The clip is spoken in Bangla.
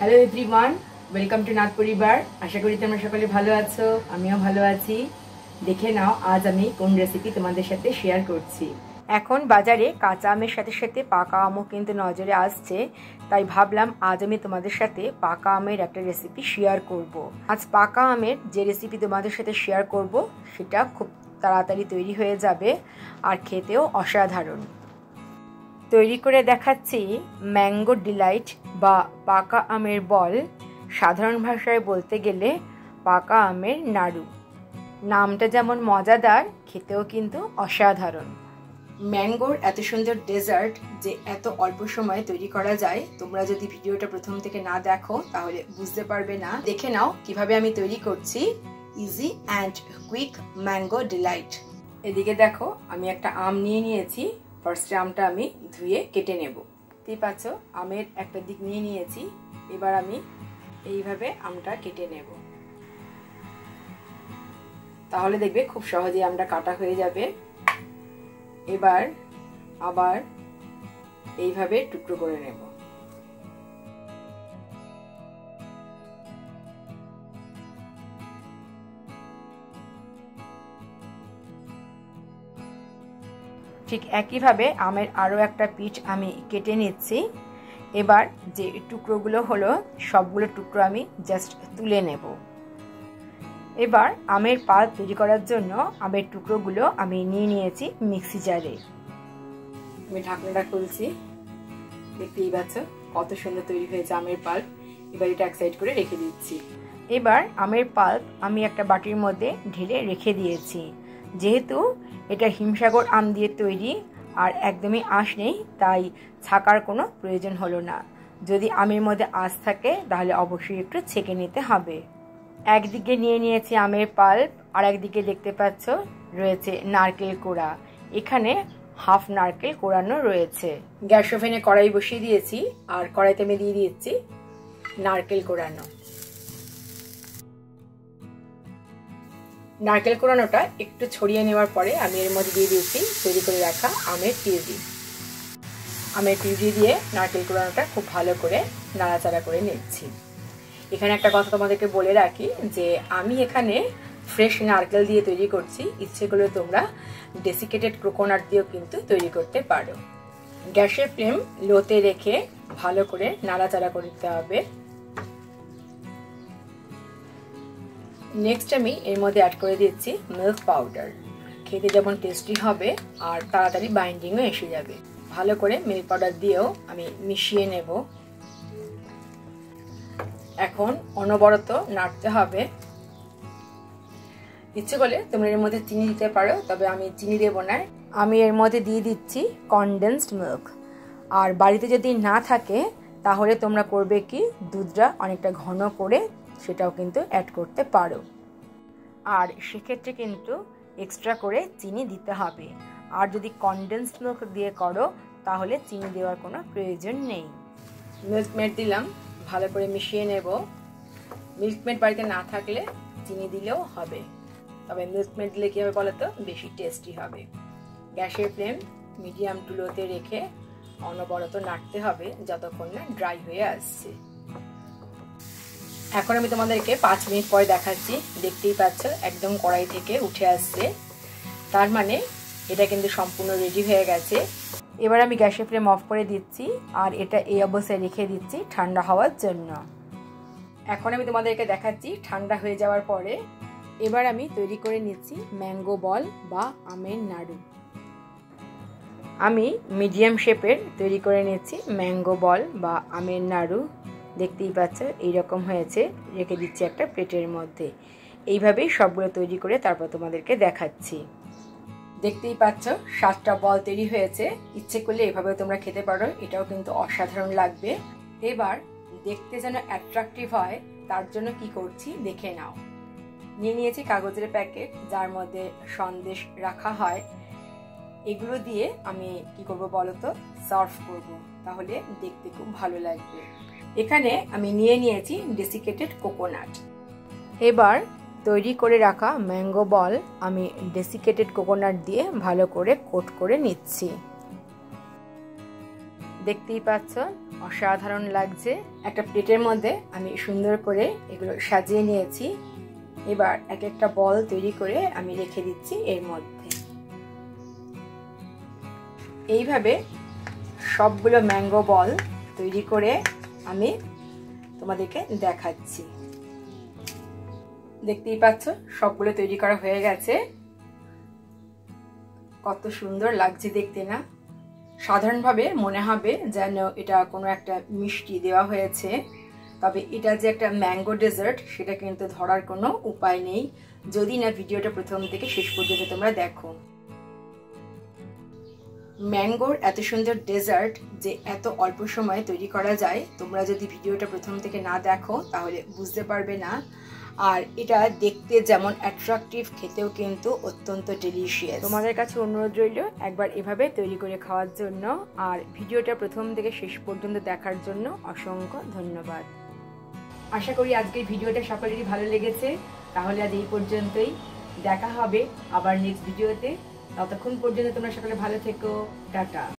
Hello everyone, welcome to Nath পরিবার। আশা করি তোমরা সকলে ভালো আছো, আমিও ভালো আছি। দেখে নাও আজ আমি কোন রেসিপি তোমাদের সাথে শেয়ার করছি। এখন বাজারে কাঁচা আমের সাথে সাথে পাকা আমও কিন্তু নজরে আসছে, তাই ভাবলাম আজ আমি তোমাদের সাথে পাকা আমের একটা রেসিপি শেয়ার করব। আজ পাকা আমের যে রেসিপি তোমাদের সাথে শেয়ার করব সেটা খুব তাড়াতাড়ি তৈরি হয়ে যাবে আর খেতেও অসাধারণ। তৈরি করে দেখাচ্ছি ম্যাঙ্গো ডিলাইট বা পাকা আমের বল, সাধারণ ভাষায় বলতে গেলে পাকা আমের নাড়ু। নামটা যেমন মজাদার, খেতেও কিন্তু অসাধারণ। ম্যাঙ্গোর এত সুন্দর ডেজার্ট যে এত অল্প সময়ে তৈরি করা যায়, তোমরা যদি ভিডিওটা প্রথম থেকে না দেখো তাহলে বুঝতে পারবে না। দেখে নাও কিভাবে আমি তৈরি করছি easy and quick mango delight. এদিকে দেখো আমি একটা আম নিয়ে নিয়েছি। ফার্স্টে আমটা আমি ধুয়ে কেটে নেব। দেখতেই পাচ্ছ আমের একটা দিক নিয়ে নিয়েছি। এবার আমি এইভাবে আমটা কেটে নেব, তাহলে দেখবে খুব সহজেই আমটা কাটা হয়ে যাবে। এবার আবার এইভাবে টুকরো করে নেব। ঠিক একইভাবে আমের আরও একটা পিঠ আমি কেটে নিচ্ছি। এবার যে টুকরোগুলো হলো সবগুলো টুকরো আমি জাস্ট তুলে নেব। এবার আমের পাল্প তৈরি করার জন্য আমের টুকরোগুলো আমি নিয়ে নিয়েছি মিক্সি জারে। আমি ঢাকনাটা খুলছি, দেখতেই পাচ্ছ কত সুন্দর তৈরি হয়েছে আমের পাল্প। এবার এটা এক সাইড করে রেখে দিচ্ছি। এবার আমের পাল্প আমি একটা বাটির মধ্যে ঢেলে রেখে দিয়েছি। যেহেতু এটা হিমসাগর আম দিয়ে তৈরি আর একদমই আঁশ নেই, তাই ছাকার কোনো প্রয়োজন হলো না। যদি আমের মধ্যে আঁশ থাকে তাহলে অবশ্যই একটু ছেঁকে নিতে হবে। একদিকে নিয়ে নিয়েছি আমের পাল্প, আর একদিকে দেখতে পাচ্ছ রয়েছে নারকেল কোড়া। এখানে হাফ নারকেল কোড়ানো রয়েছে। গ্যাস ওভেনে কড়াই বসিয়ে দিয়েছি আর কড়াইতে আমি দিয়ে দিয়েছি নারকেল কোড়ানো। নারকেল কোড়ানোটা একটু ছড়িয়ে নেওয়ার পরে আমি এর মধ্যে দিয়ে দিয়েছি তৈরি করে রাখা আমের পিউরি। আমের পিউরি দিয়ে নারকেল কোড়ানোটা খুব ভালো করে নাড়াচাড়া করে নিচ্ছি। এখানে একটা কথা তোমাদেরকে বলে রাখি যে আমি এখানে ফ্রেশ নারকেল দিয়ে তৈরি করছি। ইচ্ছে করলে তোমরা ডেসিকেটেড কোকোনাট দিয়েও কিন্তু তৈরি করতে পারো। গ্যাসের ফ্লেম লোতে রেখে ভালো করে নাড়াচাড়া করতে হবে। নেক্সট আমি এর মধ্যে অ্যাড করে দিচ্ছি মিল্ক পাউডার। খেতে যেমন টেস্টি হবে আর তাড়াতাড়ি বাইন্ডিংও এসে যাবে। ভালো করে মিল্ক পাউডার দিয়েও আমি মিশিয়ে নেব। এখন অনবরত নাড়তে হবে। ইচ্ছে করলে তোমরা এর মধ্যে চিনি দিতে পারো, তবে আমি চিনি দেব না। আমি এর মধ্যে দিয়ে দিচ্ছি কনডেন্সড মিল্ক। আর বাড়িতে যদি না থাকে তাহলে তোমরা করবে কি, দুধটা অনেকটা ঘন করে সেটাও কিন্তু অ্যাড করতে পারো। আর সেক্ষেত্রে কিন্তু এক্সট্রা করে চিনি দিতে হবে। আর যদি কনডেন্সড মিল্ক দিয়ে করো তাহলে চিনি দেওয়ার কোনো প্রয়োজন নেই। মিল্ক মেড দিলাম, ভালো করে মিশিয়ে নেব। মিল্ক মেড বাড়িতে না থাকলে চিনি দিলেও হবে, তবে মিল্ক মেড দিলে কি হবে বলো তো, বেশি টেস্টি হবে। গ্যাসের ফ্লেম মিডিয়াম টু লোতে রেখে অনবরত নাড়তে হবে যতক্ষণ না ড্রাই হয়ে আসছে। এখন আমি তোমাদেরকে 5 মিনিট পরে দেখাচ্ছি। দেখতেই পাচ্ছ একদম কড়াই থেকে উঠে আসছে, তার মানে এটা কিন্তু সম্পূর্ণ রেডি হয়ে গেছে। এবার আমি গ্যাসের ফ্লেম অফ করে দিচ্ছি আর এটা এই অবস্থায় রেখে দিচ্ছি ঠান্ডা হওয়ার জন্য। এখন আমি তোমাদেরকে দেখাচ্ছি ঠান্ডা হয়ে যাওয়ার পরে। এবার আমি তৈরি করে নিচ্ছি ম্যাঙ্গো বল বা আমের নাড়ু। আমি মিডিয়াম শেপের তৈরি করে নিচ্ছি ম্যাঙ্গো বল বা আমের নাড়ু। দেখতেই পাচ্ছ এইরকম হয়েছে। রেখে দিচ্ছি একটা প্লেটের মধ্যে। এইভাবেই সবগুলো তৈরি করে তারপর তোমাদেরকে দেখাচ্ছি। দেখতেই পাচ্ছ 7টা বল তৈরি হয়েছে। ইচ্ছে করলে এভাবে তোমরা খেতে পারো, এটাও কিন্তু অসাধারণ লাগবে। এবার দেখতে যেন অ্যাট্রাকটিভ হয় তার জন্য কি করছি দেখে নাও। নিয়ে নিয়েছি কাগজের প্যাকেট যার মধ্যে সন্দেশ রাখা হয়। এগুলো দিয়ে আমি কি করব বলো তো, সার্ভ করব, তাহলে দেখতে খুব ভালো লাগবে। এখানে আমি নিয়ে নিয়েছি ডেসিকেটেড কোকোনাট। এবার তৈরি করে রাখা ম্যাঙ্গো বল আমি ডেসিকেটেড কোকোনাট দিয়ে ভালো করে কোট করে নিচ্ছি। দেখতেই পাচ্ছ অসাধারণ লাগছে। একটা প্লেটের মধ্যে আমি সুন্দর করে এগুলো সাজিয়ে নিয়েছি। এবার এক একটা বল তৈরি করে আমি রেখে দিচ্ছি এর মধ্যে। এইভাবে সবগুলো ম্যাঙ্গো বল তৈরি করে আমি তোমাদেরকে দেখাচ্ছি। দেখতেই পাচ্ছ সবগুলো তৈরি করা হয়ে গেছে। কত সুন্দর লাগছে দেখতে না? সাধারণভাবে মনে হবে যেন এটা কোনো একটা মিষ্টি দেওয়া হয়েছে, তবে এটা যে একটা ম্যাঙ্গো ডেজার্ট সেটা কিন্তু ধরার কোনো উপায় নেই যদি না ভিডিওটা প্রথম থেকে শেষ পর্যন্ত তোমরা দেখো। ম্যাঙ্গোর এত সুন্দর ডেজার্ট যে এত অল্প সময়ে তৈরি করা যায়, তোমরা যদি ভিডিওটা প্রথম থেকে না দেখো তাহলে বুঝতে পারবে না। আর এটা দেখতে যেমন অ্যাট্রাকটিভ, খেতেও কিন্তু অত্যন্ত ডেলিশিয়াস। তোমাদের কাছে অনুরোধ রইল একবার এভাবে তৈরি করে খাওয়ার জন্য। আর ভিডিওটা প্রথম থেকে শেষ পর্যন্ত দেখার জন্য অসংখ্য ধন্যবাদ। আশা করি আজকের ভিডিওটা সকলেরই ভালো লেগেছে। তাহলে আজ এই পর্যন্তই, দেখা হবে আবার নেক্সট ভিডিওতে। ততক্ষণ পর্যন্ত তোমরা সকলে ভালো থেকো। টাটা।